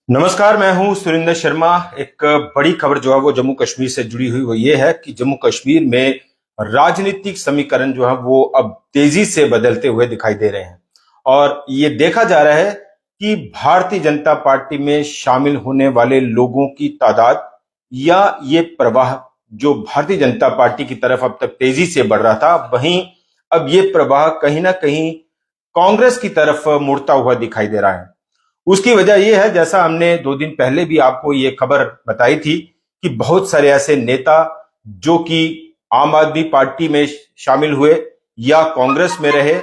नमस्कार, मैं हूं सुरेंद्र शर्मा। एक बड़ी खबर जो है वो जम्मू कश्मीर से जुड़ी हुई वो ये है कि जम्मू कश्मीर में राजनीतिक समीकरण जो है वो अब तेजी से बदलते हुए दिखाई दे रहे हैं। और ये देखा जा रहा है कि भारतीय जनता पार्टी में शामिल होने वाले लोगों की तादाद या ये प्रवाह जो भारतीय जनता पार्टी की तरफ अब तक तेजी से बढ़ रहा था, वहीं अब ये प्रवाह कहीं ना कहीं कांग्रेस की तरफ मुड़ता हुआ दिखाई दे रहा है। उसकी वजह यह है, जैसा हमने 2 दिन पहले भी आपको ये खबर बताई थी कि बहुत सारे ऐसे नेता जो कि आम आदमी पार्टी में शामिल हुए या कांग्रेस में रहे,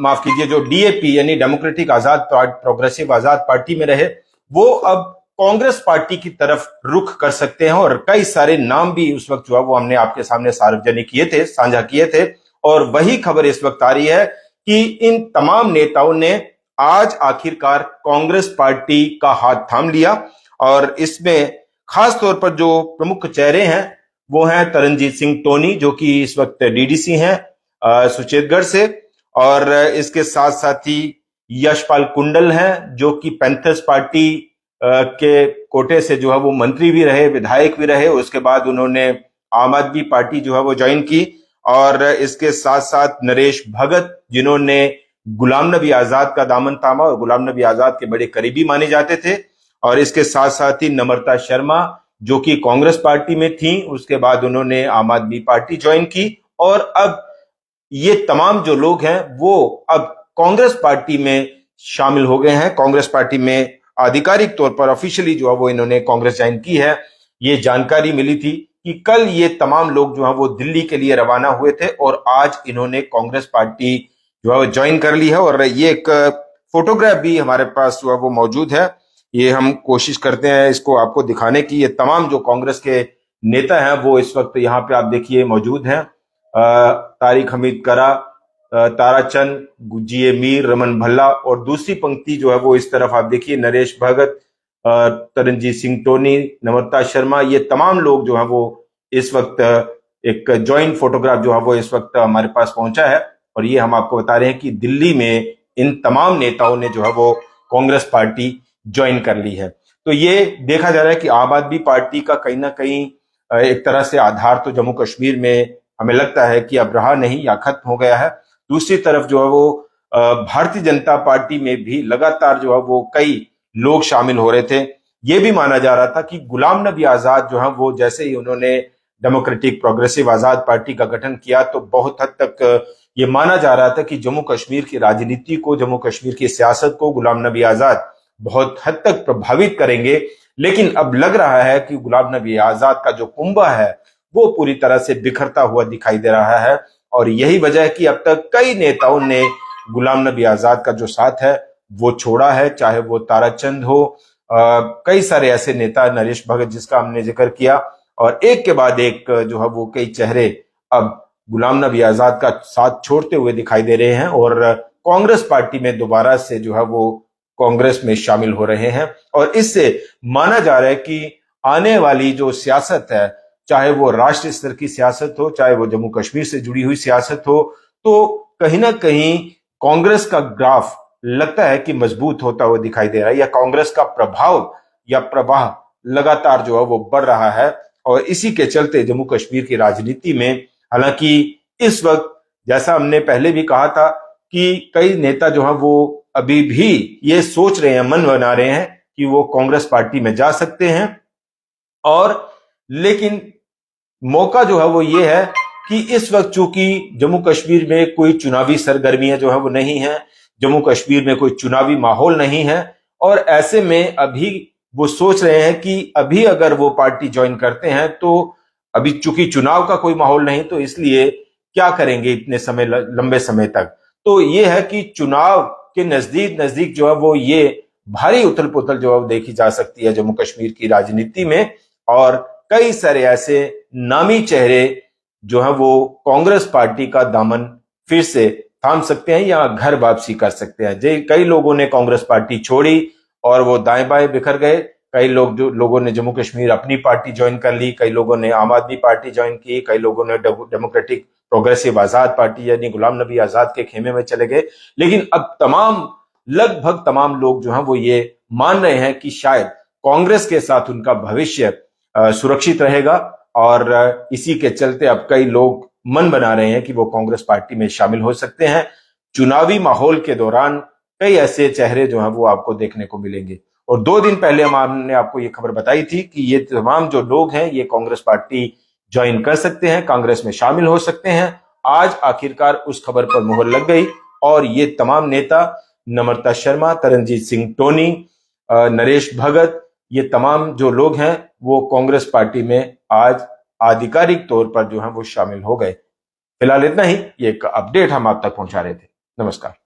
माफ कीजिए, जो डीएपी यानी डेमोक्रेटिक आजाद प्रोग्रेसिव आजाद पार्टी में रहे, वो अब कांग्रेस पार्टी की तरफ रुख कर सकते हैं। और कई सारे नाम भी उस वक्त जो है वो हमने आपके सामने सार्वजनिक किए थे, साझा किए थे। और वही खबर इस वक्त आ रही है कि इन तमाम नेताओं ने आज आखिरकार कांग्रेस पार्टी का हाथ थाम लिया। और इसमें खास तौर पर जो प्रमुख चेहरे हैं वो हैं तरनजीत सिंह टोनी, जो कि इस वक्त डीडीसी हैं सुचेतगढ़ से, और इसके साथ साथ ही यशपाल कुंडल हैं जो कि पैंथर्स पार्टी के कोटे से जो है वो मंत्री भी रहे, विधायक भी रहे। उसके बाद उन्होंने आम आदमी पार्टी जो है वो ज्वाइन की। और इसके साथ साथ नरेश भगत, जिन्होंने गुलाम नबी आजाद का दामन थामा और गुलाम नबी आजाद के बड़े करीबी माने जाते थे। और इसके साथ साथ ही नम्रता शर्मा, जो कि कांग्रेस पार्टी में थी, उसके बाद उन्होंने आम आदमी पार्टी ज्वाइन की। और अब ये तमाम जो लोग हैं वो अब कांग्रेस पार्टी में शामिल हो गए हैं। कांग्रेस पार्टी में आधिकारिक तौर पर ऑफिशियली जो है वो इन्होंने कांग्रेस ज्वाइन की है। ये जानकारी मिली थी कि कल ये तमाम लोग जो है वो दिल्ली के लिए रवाना हुए थे और आज इन्होंने कांग्रेस पार्टी जो है वो ज्वाइन कर ली है। और ये एक फोटोग्राफ भी हमारे पास जो है वो मौजूद है। ये हम कोशिश करते हैं इसको आपको दिखाने की। ये तमाम जो कांग्रेस के नेता हैं वो इस वक्त यहाँ पे आप देखिए मौजूद हैं। तारिक हमीद करा, ताराचंद, गुज्जिए मीर, रमन भल्ला, और दूसरी पंक्ति जो है वो इस तरफ आप देखिए नरेश भगत, तरनजीत सिंह टोनी, नम्रता शर्मा, ये तमाम लोग जो है वो इस वक्त एक ज्वाइंट फोटोग्राफ जो है वो इस वक्त हमारे पास पहुंचा है। और ये हम आपको बता रहे हैं कि दिल्ली में इन तमाम नेताओं ने जो है वो कांग्रेस पार्टी ज्वाइन कर ली है। तो ये देखा जा रहा है कि आम आदमी पार्टी का कहीं ना कहीं एक तरह से आधार तो जम्मू कश्मीर में हमें लगता है कि अब रहा नहीं या खत्म हो गया है। दूसरी तरफ जो है वो भारतीय जनता पार्टी में भी लगातार जो है वो कई लोग शामिल हो रहे थे। ये भी माना जा रहा था कि गुलाम नबी आजाद जो है वो जैसे ही उन्होंने डेमोक्रेटिक प्रोग्रेसिव आजाद पार्टी का गठन किया तो बहुत हद तक ये माना जा रहा था कि जम्मू कश्मीर की राजनीति को, जम्मू कश्मीर की सियासत को गुलाम नबी आजाद बहुत हद तक प्रभावित करेंगे। लेकिन अब लग रहा है कि गुलाम नबी आजाद का जो कुंभा है वो पूरी तरह से बिखरता हुआ दिखाई दे रहा है। और यही वजह है कि अब तक कई नेताओं ने गुलाम नबी आजाद का जो साथ है वो छोड़ा है, चाहे वो ताराचंद हो, कई सारे ऐसे नेता, नरेश भगत जिसका हमने जिक्र किया, और एक के बाद एक जो है वो कई चेहरे अब गुलाम नबी आजाद का साथ छोड़ते हुए दिखाई दे रहे हैं और कांग्रेस पार्टी में दोबारा से जो है वो कांग्रेस में शामिल हो रहे हैं। और इससे माना जा रहा है कि आने वाली जो सियासत है, चाहे वो राष्ट्रीय स्तर की सियासत हो, चाहे वो जम्मू कश्मीर से जुड़ी हुई सियासत हो, तो कहीं ना कहीं कांग्रेस का ग्राफ लगता है कि मजबूत होता हुआ दिखाई दे रहा है, या कांग्रेस का प्रभाव या प्रवाह लगातार जो है वो बढ़ रहा है। और इसी के चलते जम्मू कश्मीर की राजनीति में, हालांकि इस वक्त जैसा हमने पहले भी कहा था कि कई नेता जो है वो अभी भी ये सोच रहे हैं, मन बना रहे हैं कि वो कांग्रेस पार्टी में जा सकते हैं। और लेकिन मौका जो है वो ये है कि इस वक्त चूंकि जम्मू कश्मीर में कोई चुनावी सरगर्मियां जो है वो नहीं है, जम्मू कश्मीर में कोई चुनावी माहौल नहीं है, और ऐसे में अभी वो सोच रहे हैं कि अभी अगर वो पार्टी ज्वाइन करते हैं तो अभी चूंकि चुनाव का कोई माहौल नहीं, तो इसलिए क्या करेंगे इतने समय, लंबे समय तक। तो ये है कि चुनाव के नजदीक नजदीक जो है वो ये भारी उथल पुथल जो है देखी जा सकती है जम्मू कश्मीर की राजनीति में। और कई सारे ऐसे नामी चेहरे जो है वो कांग्रेस पार्टी का दामन फिर से थाम सकते हैं या घर वापसी कर सकते हैं। कई लोगों ने कांग्रेस पार्टी छोड़ी और वो दाएं बाएं बिखर गए। कई लोगों ने जम्मू कश्मीर अपनी पार्टी ज्वाइन कर ली, कई लोगों ने आम आदमी पार्टी ज्वाइन की, कई लोगों ने डेमोक्रेटिक प्रोग्रेसिव आजाद पार्टी यानी गुलाम नबी आजाद के खेमे में चले गए। लेकिन अब तमाम लगभग तमाम लोग जो हैं वो ये मान रहे हैं कि शायद कांग्रेस के साथ उनका भविष्य सुरक्षित रहेगा और इसी के चलते अब कई लोग मन बना रहे हैं कि वो कांग्रेस पार्टी में शामिल हो सकते हैं। चुनावी माहौल के दौरान कई ऐसे चेहरे जो हैं वो आपको देखने को मिलेंगे और 2 दिन पहले हमने आपको ये खबर बताई थी कि ये तमाम जो लोग हैं ये कांग्रेस पार्टी ज्वाइन कर सकते हैं, कांग्रेस में शामिल हो सकते हैं। आज आखिरकार उस खबर पर मुहर लग गई और ये तमाम नेता नम्रता शर्मा, तरनजीत सिंह टोनी, नरेश भगत, ये तमाम जो लोग हैं वो कांग्रेस पार्टी में आज आधिकारिक तौर पर जो है वो शामिल हो गए। फिलहाल इतना ही, ये एक अपडेट हम आप तक पहुंचा रहे थे। नमस्कार।